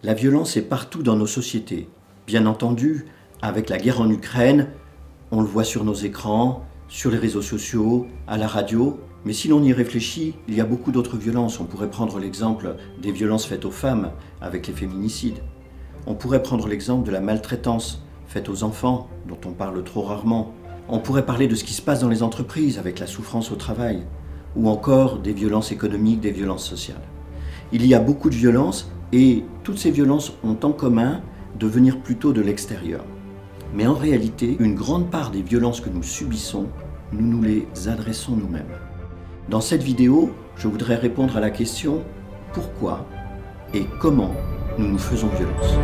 La violence est partout dans nos sociétés. Bien entendu, avec la guerre en Ukraine, on le voit sur nos écrans, sur les réseaux sociaux, à la radio. Mais si l'on y réfléchit, il y a beaucoup d'autres violences. On pourrait prendre l'exemple des violences faites aux femmes avec les féminicides. On pourrait prendre l'exemple de la maltraitance faite aux enfants, dont on parle trop rarement. On pourrait parler de ce qui se passe dans les entreprises avec la souffrance au travail, ou encore des violences économiques, des violences sociales. Il y a beaucoup de violences et toutes ces violences ont en commun de venir plutôt de l'extérieur. Mais en réalité, une grande part des violences que nous subissons, nous nous les adressons nous-mêmes. Dans cette vidéo, je voudrais répondre à la question « Pourquoi et comment nous nous faisons violence ?»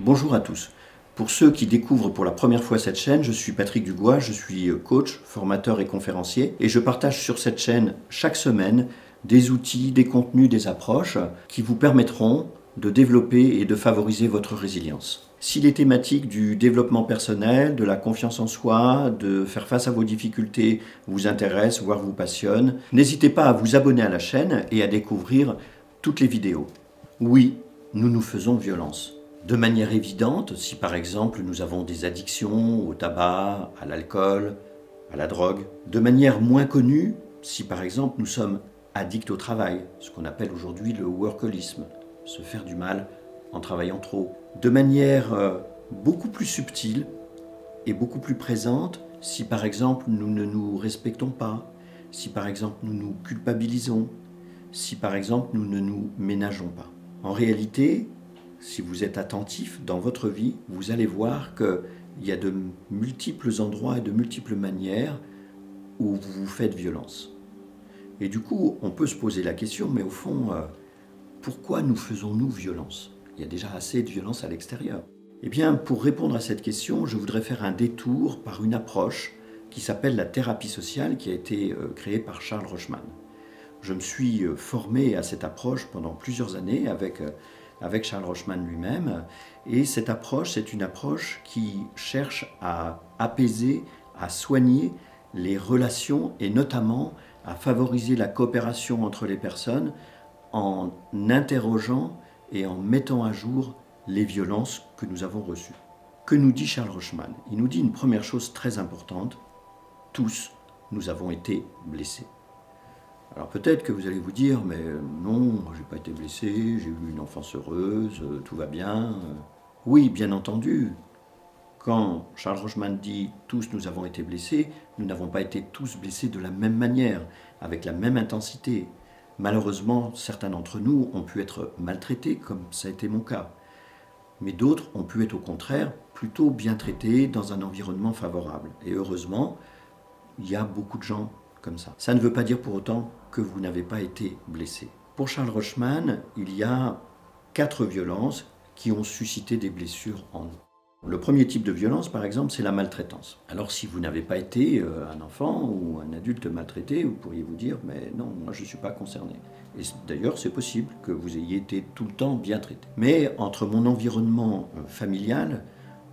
Bonjour à tous. Pour ceux qui découvrent pour la première fois cette chaîne, je suis Patrick Dugois, je suis coach, formateur et conférencier et je partage sur cette chaîne chaque semaine des outils, des contenus, des approches qui vous permettront de développer et de favoriser votre résilience. Si les thématiques du développement personnel, de la confiance en soi, de faire face à vos difficultés vous intéressent, voire vous passionnent, n'hésitez pas à vous abonner à la chaîne et à découvrir toutes les vidéos. Oui, nous nous faisons violence. De manière évidente, si par exemple nous avons des addictions au tabac, à l'alcool, à la drogue. De manière moins connue, si par exemple nous sommes addicts au travail, ce qu'on appelle aujourd'hui le workaholisme, se faire du mal en travaillant trop. De manière beaucoup plus subtile et beaucoup plus présente, si par exemple nous ne nous respectons pas, si par exemple nous nous culpabilisons, si par exemple nous ne nous ménageons pas. En réalité, si vous êtes attentif dans votre vie, vous allez voir qu'il y a de multiples endroits et de multiples manières où vous vous faites violence. Et du coup, on peut se poser la question, mais au fond, pourquoi nous faisons-nous violence? Il y a déjà assez de violence à l'extérieur. Eh bien, pour répondre à cette question, je voudrais faire un détour par une approche qui s'appelle la thérapie sociale, qui a été créée par Charles Rochman. Je me suis formé à cette approche pendant plusieurs années avec Charles Rochman lui-même. Et cette approche, c'est une approche qui cherche à apaiser, à soigner les relations et notamment à favoriser la coopération entre les personnes en interrogeant et en mettant à jour les violences que nous avons reçues. Que nous dit Charles Rochman? Il nous dit une première chose très importante: tous, nous avons été blessés. Alors peut-être que vous allez vous dire, mais non, je n'ai pas été blessé, j'ai eu une enfance heureuse, tout va bien. Oui, bien entendu, quand Charles Rochman dit « tous nous avons été blessés », nous n'avons pas été tous blessés de la même manière, avec la même intensité. Malheureusement, certains d'entre nous ont pu être maltraités, comme ça a été mon cas. Mais d'autres ont pu être au contraire plutôt bien traités dans un environnement favorable. Et heureusement, il y a beaucoup de gens comme ça. Ça ne veut pas dire pour autant que vous n'avez pas été blessé. Pour Charles Rochman, il y a 4 violences qui ont suscité des blessures en nous. Le premier type de violence, par exemple, c'est la maltraitance. Alors si vous n'avez pas été un enfant ou un adulte maltraité, vous pourriez vous dire « mais non, moi je ne suis pas concerné ». Et d'ailleurs, c'est possible que vous ayez été tout le temps bien traité. Mais entre mon environnement familial,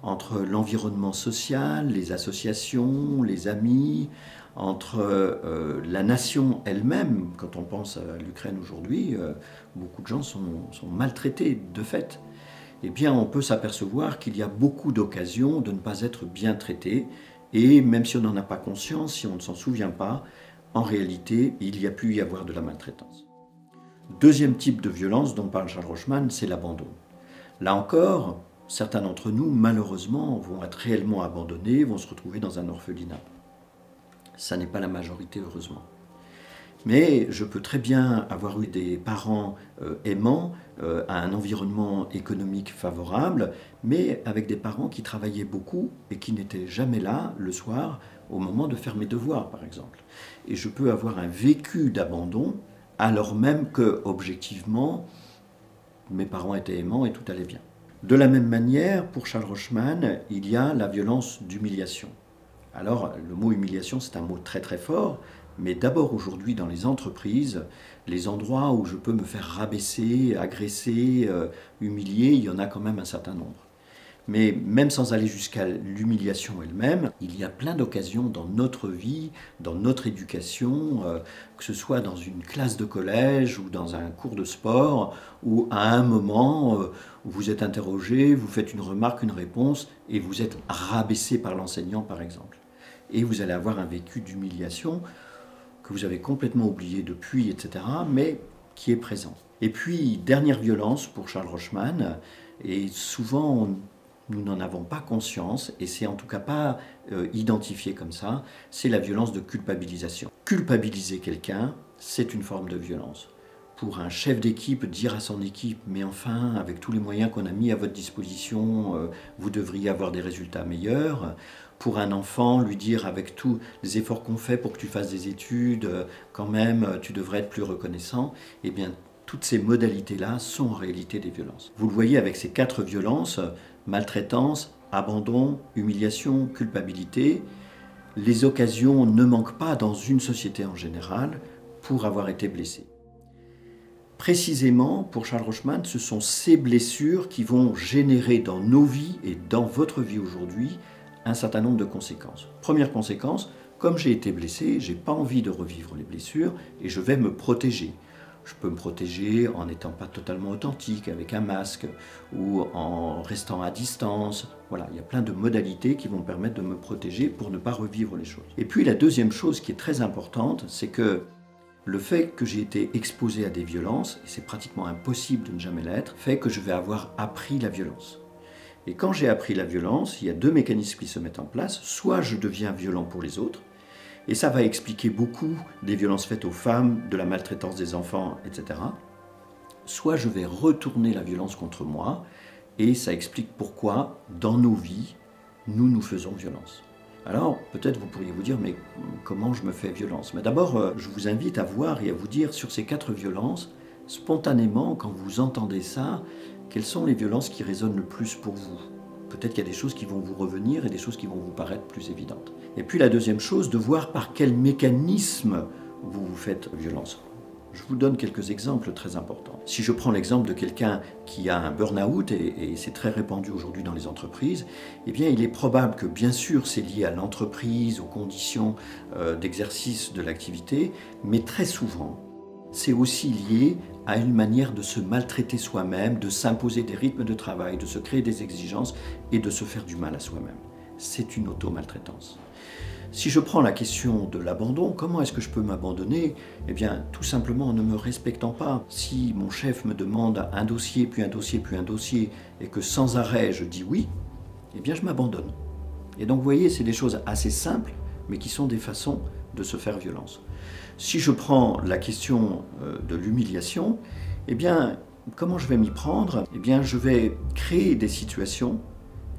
entre l'environnement social, les associations, les amis, entre la nation elle-même, quand on pense à l'Ukraine aujourd'hui, beaucoup de gens sont maltraités de fait. Eh bien, on peut s'apercevoir qu'il y a beaucoup d'occasions de ne pas être bien traité, et même si on n'en a pas conscience, si on ne s'en souvient pas, en réalité, il y a pu y avoir de la maltraitance. Deuxième type de violence dont parle Charles Rochman, c'est l'abandon. Là encore, certains d'entre nous, malheureusement, vont être réellement abandonnés, vont se retrouver dans un orphelinat. Ça n'est pas la majorité, heureusement. Mais je peux très bien avoir eu des parents aimants, à un environnement économique favorable, mais avec des parents qui travaillaient beaucoup et qui n'étaient jamais là le soir au moment de faire mes devoirs, par exemple. Et je peux avoir un vécu d'abandon alors même que, objectivement, mes parents étaient aimants et tout allait bien. De la même manière, pour Charles Rochman, il y a la violence d'humiliation. Alors, le mot humiliation, c'est un mot très très fort, Mais d'abord aujourd'hui dans les entreprises, les endroits où je peux me faire rabaisser, agresser, humilier, il y en a quand même un certain nombre. Mais même sans aller jusqu'à l'humiliation elle-même, il y a plein d'occasions dans notre vie, dans notre éducation, que ce soit dans une classe de collège ou dans un cours de sport, où à un moment, où vous êtes interrogé, vous faites une remarque, une réponse, et vous êtes rabaissé par l'enseignant par exemple. Et vous allez avoir un vécu d'humiliation que vous avez complètement oublié depuis, etc., mais qui est présent. Et puis, dernière violence pour Charles Rochman, et souvent nous n'en avons pas conscience, et c'est en tout cas pas identifié comme ça, c'est la violence de culpabilisation. Culpabiliser quelqu'un, c'est une forme de violence. Pour un chef d'équipe, dire à son équipe « mais enfin, avec tous les moyens qu'on a mis à votre disposition, vous devriez avoir des résultats meilleurs ». Pour un enfant, lui dire avec tous les efforts qu'on fait pour que tu fasses des études, quand même, tu devrais être plus reconnaissant, eh bien, toutes ces modalités-là sont en réalité des violences. Vous le voyez avec ces 4 violences, maltraitance, abandon, humiliation, culpabilité, les occasions ne manquent pas dans une société en général pour avoir été blessé. Précisément, pour Charles Rochman, ce sont ces blessures qui vont générer dans nos vies et dans votre vie aujourd'hui un certain nombre de conséquences. Première conséquence, comme j'ai été blessé, je n'ai pas envie de revivre les blessures et je vais me protéger. Je peux me protéger en n'étant pas totalement authentique, avec un masque, ou en restant à distance. Voilà, il y a plein de modalités qui vont permettre de me protéger pour ne pas revivre les choses. Et puis la deuxième chose qui est très importante, c'est que le fait que j'ai été exposé à des violences, et c'est pratiquement impossible de ne jamais l'être, fait que je vais avoir appris la violence. Et quand j'ai appris la violence, il y a 2 mécanismes qui se mettent en place. Soit je deviens violent pour les autres, et ça va expliquer beaucoup des violences faites aux femmes, de la maltraitance des enfants, etc. Soit je vais retourner la violence contre moi, et ça explique pourquoi, dans nos vies, nous nous faisons violence. Alors, peut-être vous pourriez vous dire, mais comment je me fais violence? Mais d'abord, je vous invite à voir et à vous dire, sur ces 4 violences, spontanément, quand vous entendez ça, quelles sont les violences qui résonnent le plus pour vous? Peut-être qu'il y a des choses qui vont vous revenir et des choses qui vont vous paraître plus évidentes. Et puis la deuxième chose, de voir par quel mécanisme vous vous faites violence. Je vous donne quelques exemples très importants. Si je prends l'exemple de quelqu'un qui a un burn-out, et c'est très répandu aujourd'hui dans les entreprises, eh bien il est probable que bien sûr c'est lié à l'entreprise, aux conditions d'exercice de l'activité, mais très souvent c'est aussi lié à une manière de se maltraiter soi-même, de s'imposer des rythmes de travail, de se créer des exigences et de se faire du mal à soi-même. C'est une auto-maltraitance. Si je prends la question de l'abandon, comment est-ce que je peux m'abandonner? Eh bien, tout simplement en ne me respectant pas. Si mon chef me demande un dossier, puis un dossier, puis un dossier, et que sans arrêt je dis oui, eh bien je m'abandonne. Et donc vous voyez, c'est des choses assez simples, mais qui sont des façons de se faire violence. Si je prends la question de l'humiliation, eh bien, comment je vais m'y prendre? Eh bien, je vais créer des situations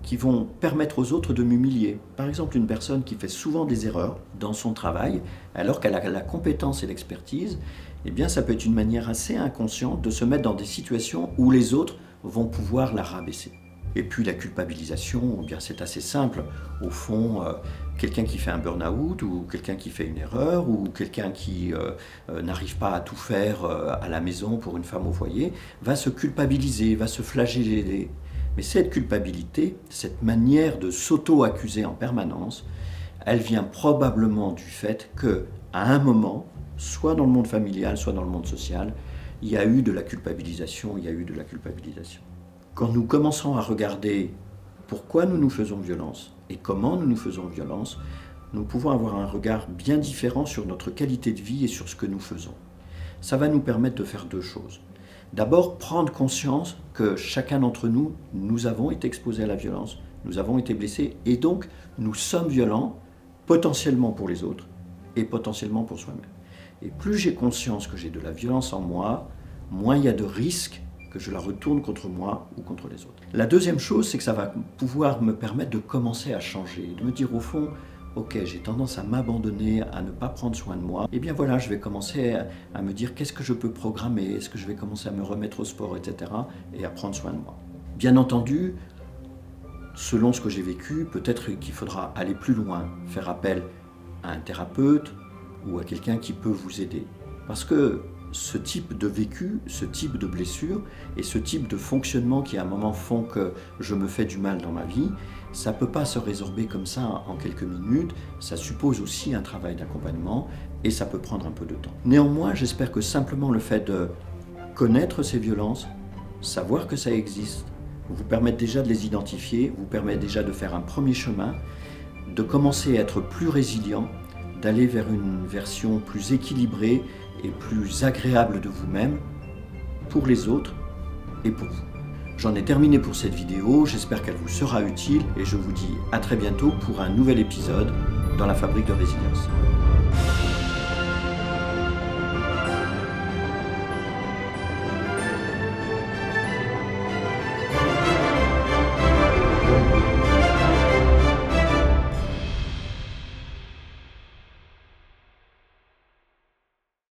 qui vont permettre aux autres de m'humilier. Par exemple, une personne qui fait souvent des erreurs dans son travail, alors qu'elle a la compétence et l'expertise, eh bien, ça peut être une manière assez inconsciente de se mettre dans des situations où les autres vont pouvoir la rabaisser. Et puis la culpabilisation, eh bien c'est assez simple. Au fond, quelqu'un qui fait un burn-out, ou quelqu'un qui fait une erreur, ou quelqu'un qui n'arrive pas à tout faire à la maison pour une femme au foyer, va se culpabiliser, va se flageller. Mais cette culpabilité, cette manière de s'auto-accuser en permanence, elle vient probablement du fait qu'à un moment, soit dans le monde familial, soit dans le monde social, il y a eu de la culpabilisation, Quand nous commençons à regarder pourquoi nous nous faisons violence et comment nous nous faisons violence, nous pouvons avoir un regard bien différent sur notre qualité de vie et sur ce que nous faisons. Ça va nous permettre de faire 2 choses. D'abord, prendre conscience que chacun d'entre nous, nous avons été exposés à la violence, nous avons été blessés, et donc nous sommes violents, potentiellement pour les autres et potentiellement pour soi-même. Et plus j'ai conscience que j'ai de la violence en moi, moins il y a de risques que je la retourne contre moi ou contre les autres. La deuxième chose, c'est que ça va pouvoir me permettre de commencer à changer, de me dire au fond, ok, j'ai tendance à m'abandonner, à ne pas prendre soin de moi, et bien voilà, je vais commencer à me dire qu'est-ce que je peux programmer, est-ce que je vais commencer à me remettre au sport, etc., et à prendre soin de moi. Bien entendu, selon ce que j'ai vécu, peut-être qu'il faudra aller plus loin, faire appel à un thérapeute, ou à quelqu'un qui peut vous aider. Parce que ce type de vécu, ce type de blessure et ce type de fonctionnement qui à un moment font que je me fais du mal dans ma vie, ça ne peut pas se résorber comme ça en quelques minutes, ça suppose aussi un travail d'accompagnement et ça peut prendre un peu de temps. Néanmoins, j'espère que simplement le fait de connaître ces violences, savoir que ça existe, vous permet déjà de les identifier, vous permet déjà de faire un premier chemin, de commencer à être plus résilient, d'aller vers une version plus équilibrée et plus agréable de vous-même, pour les autres et pour vous. J'en ai terminé pour cette vidéo, j'espère qu'elle vous sera utile et je vous dis à très bientôt pour un nouvel épisode dans la Fabrique de Résilience.